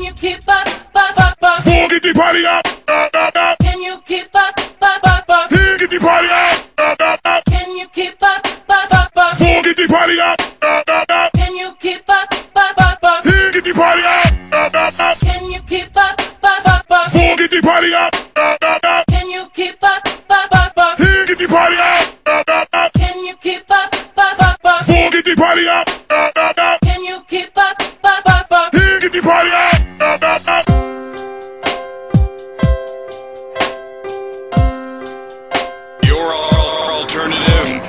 you keep up, up? Get the party up, Can you keep up, up? get the party up, Can you keep up, up? get the party up, Can you keep up, up? get the party up, Can you keep up, up? get the party up, Can you keep up, up? get the party up, Can you keep up, up? get the party up, Can you keep up, up? get the party up. Your alternative.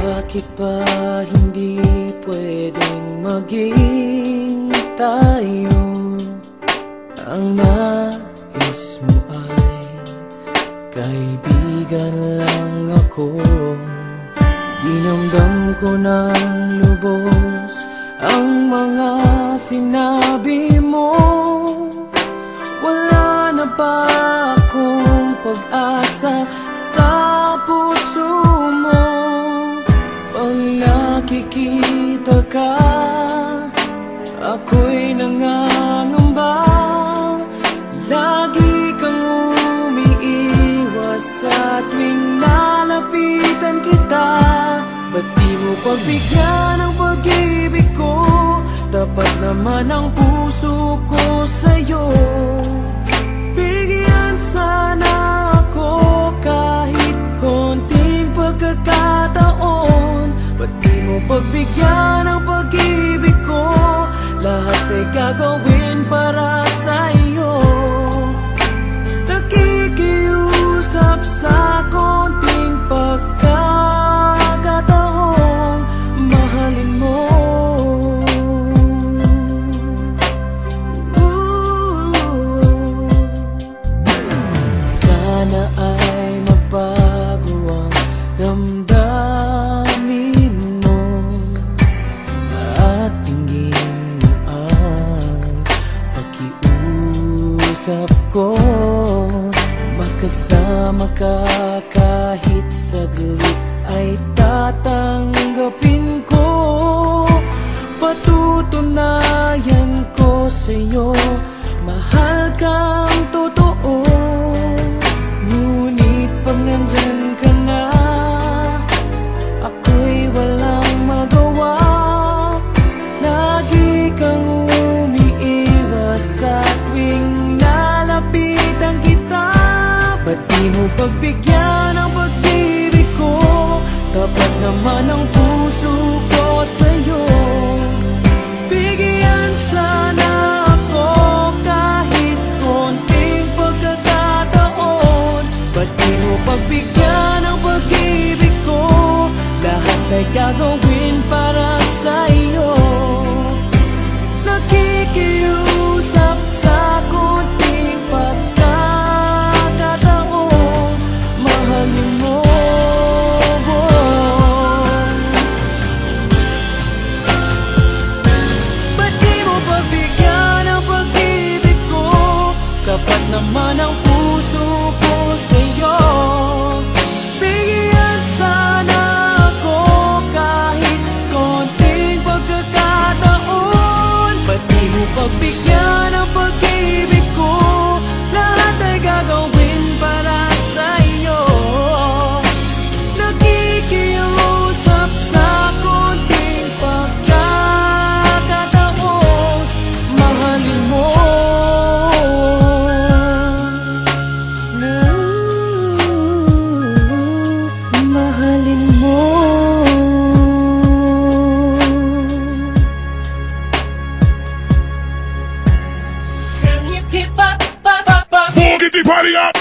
Bakit ba hindi pwedeng maging tayo? Ang nais mo ay kaibigan lang ako. Dinamdam ko ng lubos ang mga sinabi mo. Wala na ba akong pag-asa sa puso mo? Pag nakikita ka, ako'y nangangamba. Lagi kang umiiwas sa tuwing lalapitan kita. Ba't di mo pagbigyan ang pag-ibig ko? Dapat naman ang puso ko sa'yo. Bigyan sana ako kahit konting pagkakataon. Ba't di mo pagbigyan ang pag-ibig ko? Lahat ay gagawin para sa'yo. Nakikiusap sa konting pagkakataon, mahalin mo. Sana ay magbago ang damdamin mo at tingin mo ay pakiusap ko. Makasama ka kahit saglit ay tatanggapin ko. Patutunayan ko sa'yo, mahal kang totoo. Ngunit pag nandyan ka na, ako'y walang magawa. Lagi kang umiiwas sa tuwing lalapitan kita. Ba't di mo pagbigyan ang pag-ibig ko? Tapat naman ang puso ko sa'yo. Bigyan sana ako kahit konting pagkakataon. Ba't di mo pagbigyan ang pag-ibig ko? Lahat ay gagawin para sa'yo. Nakikiusap sa konting pagkakataon, mahalin mo. Ba't di mo pagbigyan ang pag-ibig ko? Kapat naman ang puso ko sa'yo. Bigyan sana ako kahit konting pagkakataon. Ba't di mo pagbigyan ang pag-ibig ko? Lahat ay gagawin para sa'yo. Nakikiusap sa konting pagkakataon, mahalin mo. Mahalin mo. Can you keep up, up? Get the party up.